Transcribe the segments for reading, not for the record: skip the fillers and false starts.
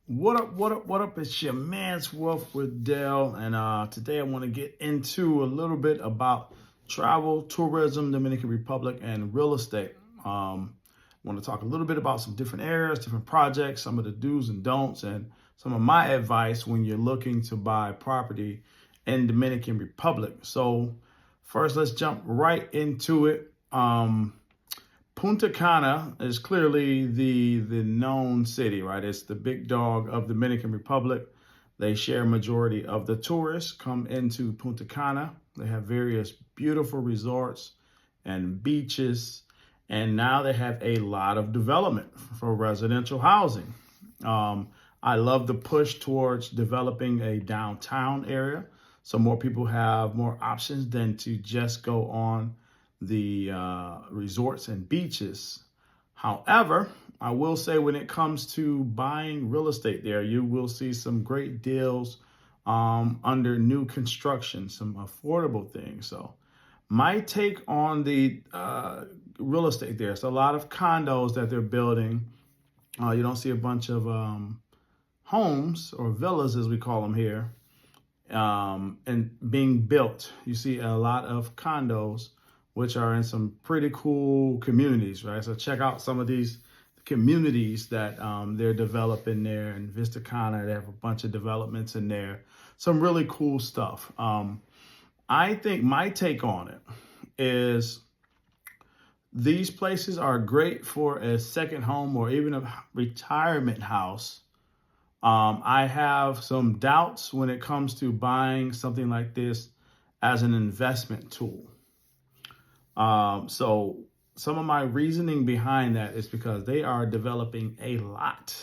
What up, what up, what up? It's your man's Wolf with Dell. And today I want to get into a little bit about travel, tourism, Dominican Republic, and real estate. I want to talk a little bit about some different areas, different projects, some of the do's and don'ts, and some of my advice when you're looking to buy property in Dominican Republic. So first, let's jump right into it. Punta Cana is clearly the known city, right? It's the big dog of the Dominican Republic. They share a majority of the tourists come into Punta Cana. They have various beautiful resorts and beaches, and now they have a lot of development for residential housing. I love the push towards developing a downtown area, so more people have more options than to just go on the resorts and beaches. However, I will say when it comes to buying real estate there, you will see some great deals under new construction, some affordable things. So my take on the real estate there, it's a lot of condos that they're building. You don't see a bunch of homes or villas, as we call them here, and being built. You see a lot of condos, which are in some pretty cool communities, right? So check out some of these communities that they're developing there in Vista Cana. They have a bunch of developments in there, some really cool stuff. I think my take on it is these places are great for a second home or even a retirement house. I have some doubts when it comes to buying something like this as an investment tool. So some of my reasoning behind that is because they are developing a lot.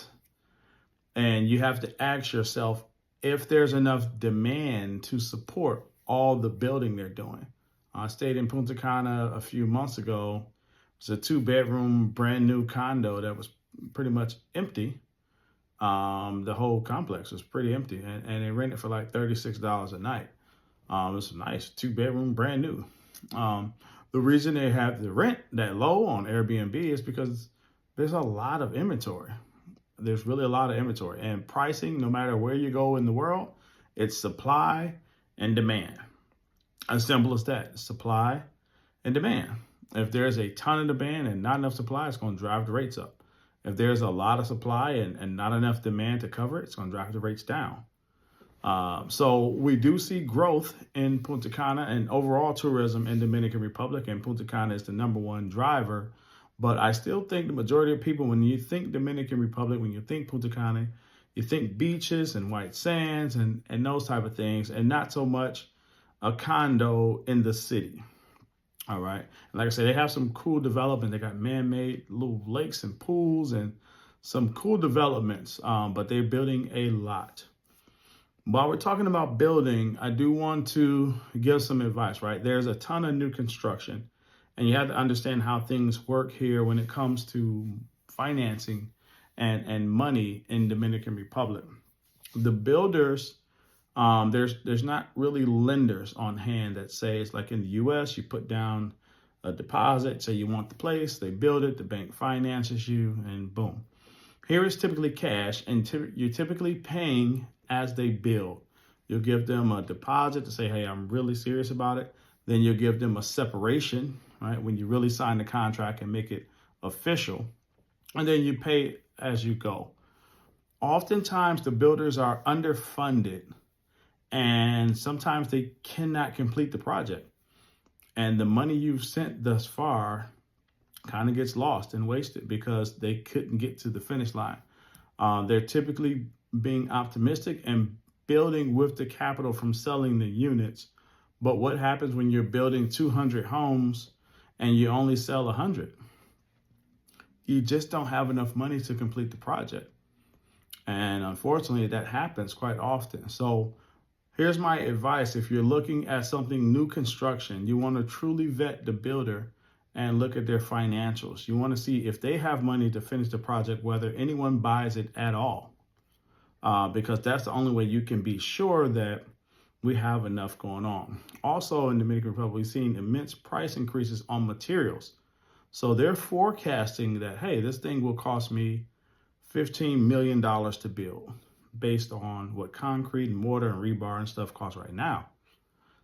And you have to ask yourself if there's enough demand to support all the building they're doing. I stayed in Punta Cana a few months ago. It was a 2-bedroom, brand new condo that was pretty much empty. The whole complex was pretty empty, and they rented for like $36 a night. It was nice, 2-bedroom, brand new. The reason they have the rent that low on Airbnb is because there's a lot of inventory. There's really a lot of inventory, and pricing, no matter where you go in the world, it's supply and demand. As simple as that, supply and demand. If there's a ton of demand and not enough supply, it's going to drive the rates up. If there's a lot of supply and not enough demand to cover it, it's going to drive the rates down. So we do see growth in Punta Cana and overall tourism in Dominican Republic, and Punta Cana is the #1 driver. But I still think the majority of people, when you think Dominican Republic, when you think Punta Cana, you think beaches and white sands and those type of things, and not so much a condo in the city. All right. And like I said, they have some cool development. They got man-made little lakes and pools and some cool developments, but they're building a lot. While we're talking about building, I do want to give some advice, right? There's a ton of new construction, and you have to understand how things work here when it comes to financing and money in Dominican Republic. The builders, there's not really lenders on hand that say it's like in the US, you put down a deposit, say you want the place, they build it, the bank finances you, and boom. Here is typically cash, and you're typically paying as they build. You'll give them a deposit to say, hey, I'm really serious about it. Then you'll give them a separation, right? When you really sign the contract and make it official. And then you pay as you go. Oftentimes the builders are underfunded, and sometimes they cannot complete the project. And the money you've sent thus far kind of gets lost and wasted because they couldn't get to the finish line. They're typically being optimistic and building with the capital from selling the units. But what happens when you're building 200 homes and you only sell 100? You just don't have enough money to complete the project. And unfortunately, that happens quite often. So here's my advice. If you're looking at something new construction, you want to truly vet the builder and look at their financials. You want to see if they have money to finish the project, whether anyone buys it at all. Because that's the only way you can be sure that we have enough going on. Also in the Dominican Republic, we've seen immense price increases on materials. So they're forecasting that, hey, this thing will cost me $15 million to build based on what concrete and mortar and rebar and stuff costs right now.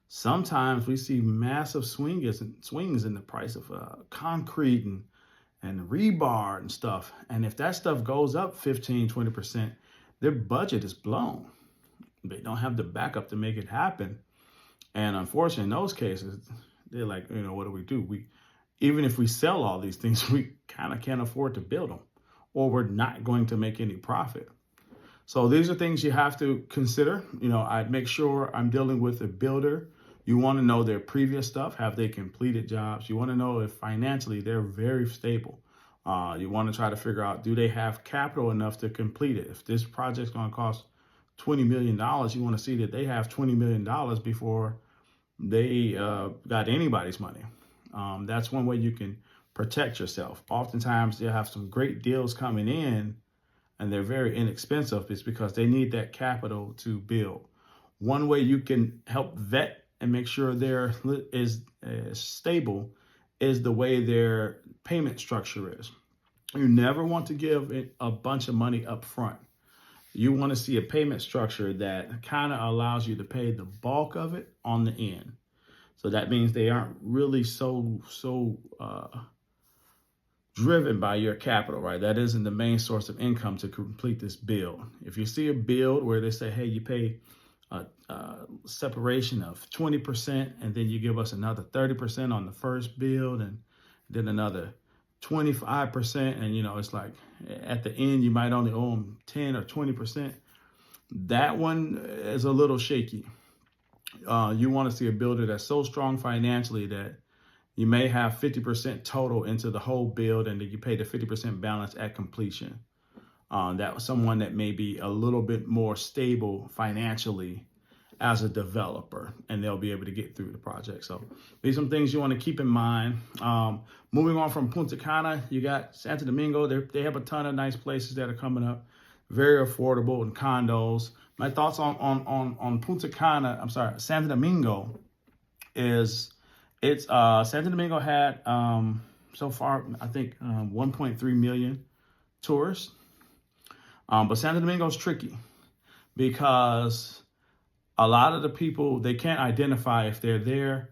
Sometimes we see massive swings in the price of concrete and rebar and stuff. And if that stuff goes up 15, 20%, their budget is blown. They don't have the backup to make it happen. And unfortunately, in those cases, they're like, what do? Even if we sell all these things, we kind of can't afford to build them, or we're not going to make any profit. So these are things you have to consider. I'd make sure I'm dealing with a builder. You want to know their previous stuff. Have they completed jobs? You want to know if financially they're very stable. You want to try to figure out, do they have capital enough to complete it? If this project's going to cost $20 million, you want to see that they have $20 million before they got anybody's money. That's one way you can protect yourself. Oftentimes they'll have some great deals coming in and they're very inexpensive. It's because they need that capital to build. One way you can help vet and make sure they're is stable is the way their payment structure is. You never want to give it a bunch of money up front. You want to see a payment structure that kind of allows you to pay the bulk of it on the end. So that means they aren't really so driven by your capital, right? That isn't the main source of income to complete this build. If you see a build where they say, hey, you pay a separation of 20%, and then you give us another 30% on the first build, and then another 25%, and it's like at the end you might only owe them 10 or 20%. That one is a little shaky. You want to see a builder that's so strong financially that you may have 50% total into the whole build, and then you pay the 50% balance at completion. That was someone that may be a little bit more stable financially as a developer, and they'll be able to get through the project. So these are some things you want to keep in mind. Moving on from Punta Cana, you got Santo Domingo. They have a ton of nice places that are coming up, very affordable, and condos. My thoughts on Punta Cana, Santo Domingo is Santo Domingo had so far, I think 1.3 million tourists. But Santo Domingo is tricky because a lot of the people, they can't identify if they're there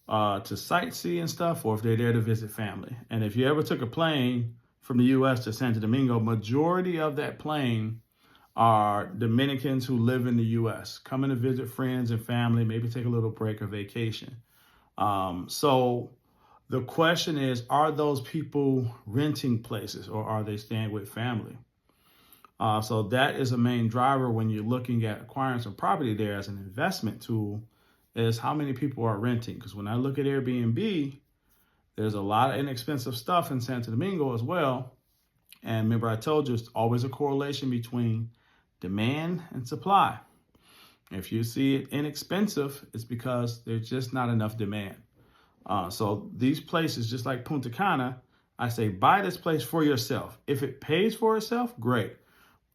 to sightsee and stuff, or if they're there to visit family. And if you ever took a plane from the U.S. to Santo Domingo, majority of that plane are Dominicans who live in the U.S., coming to visit friends and family, maybe take a little break or vacation. So the question is, are those people renting places, or are they staying with family? So that is a main driver when you're looking at acquiring some property there as an investment tool, is how many people are renting. Because when I look at Airbnb, there's a lot of inexpensive stuff in Santo Domingo as well. And remember, I told you it's always a correlation between demand and supply. If you see it inexpensive, it's because there's just not enough demand. So these places, just like Punta Cana, I say buy this place for yourself. If it pays for itself, great.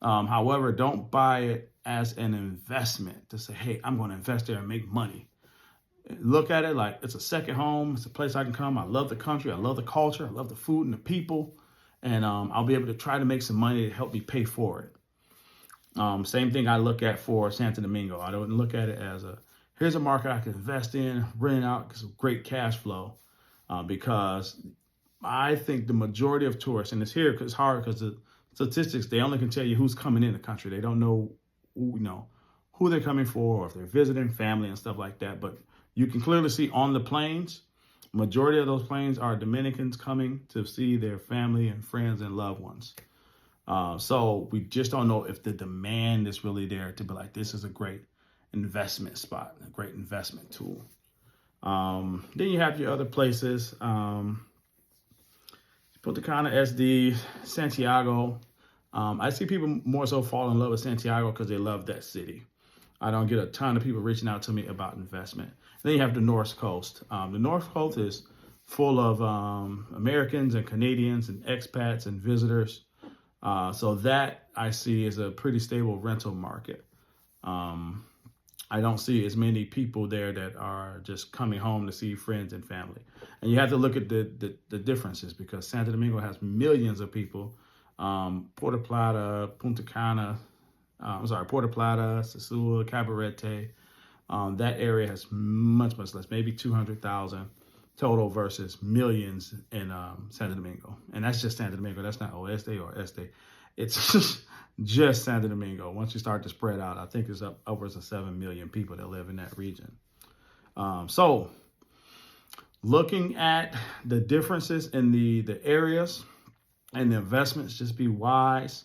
However, don't buy it as an investment to say, hey, I'm going to invest there and make money. Look at it like it's a second home. It's a place I can come. I love the country. I love the culture. I love the food and the people. And I'll be able to try to make some money to help me pay for it. Same thing I look at for Santo Domingo. I don't look at it as here's a market I can invest in, rent out, because of great cash flow. Because I think the majority of tourists, and it's here because it's hard because the statistics, they only can tell you who's coming in the country. They don't know, who they're coming for, or if they're visiting family and stuff like that. But you can clearly see on the planes, majority of those planes are Dominicans coming to see their family and friends and loved ones. So we just don't know if the demand is really there to be like, this is a great investment spot, a great investment tool. Then you have your other places. Punta Cana, SD, Santiago. I see people more so fall in love with Santiago because they love that city. I don't get a ton of people reaching out to me about investment. Then you have the North Coast. The North Coast is full of Americans and Canadians and expats and visitors. So that I see is a pretty stable rental market. I don't see as many people there that are just coming home to see friends and family. And you have to look at the differences, because Santo Domingo has millions of people. Puerto Plata, Punta Cana, Puerto Plata, Sosúa, Cabarete. That area has much less, maybe 200,000 total versus millions in Santo Domingo. And that's just Santo Domingo. That's not Oeste or Este. It's just Santo Domingo. Once you start to spread out, I think there's upwards of 7 million people that live in that region. So looking at the differences in the areas and the investments, just be wise.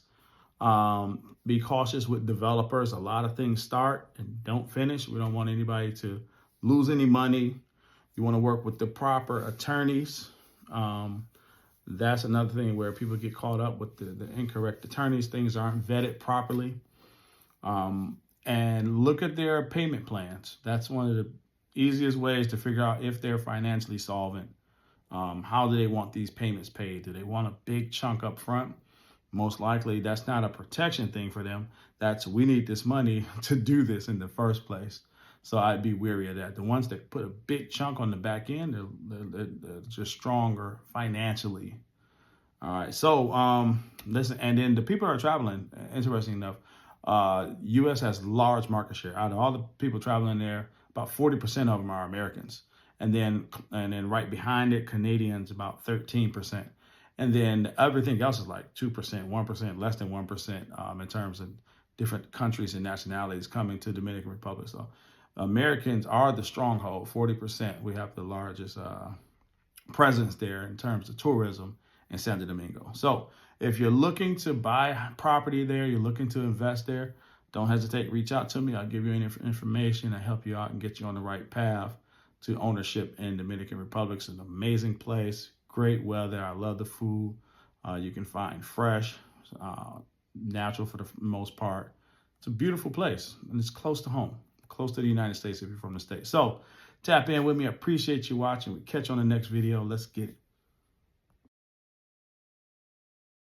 Be cautious with developers. A lot of things start and don't finish. We don't want anybody to lose any money. You want to work with the proper attorneys. That's another thing where people get caught up with the incorrect attorneys. Things aren't vetted properly. And look at their payment plans. That's one of the easiest ways to figure out if they're financially solvent. How do they want these payments paid? Do they want a big chunk up front? Most likely that's not a protection thing for them. That's, we need this money to do this in the first place. So I'd be wary of that. The ones that put a big chunk on the back end, they're just stronger financially. All right. So listen, and then the people are traveling, interesting enough, U.S. has large market share. Out of all the people traveling there, about 40% of them are Americans. And then right behind it, Canadians, about 13%. And then everything else is like 2%, 1%, less than 1% in terms of different countries and nationalities coming to Dominican Republic. So Americans are the stronghold, 40%. We have the largest presence there in terms of tourism in Santo Domingo. So if you're looking to buy property there, you're looking to invest there, don't hesitate, reach out to me. I'll give you any information and help you out and get you on the right path to ownership in Dominican Republic. It's an amazing place. Great weather. I love the food. You can find fresh, natural for the most part. It's a beautiful place, and it's close to home, close to the United States if you're from the States. So tap in with me. I appreciate you watching. We'll catch you on the next video. Let's get it.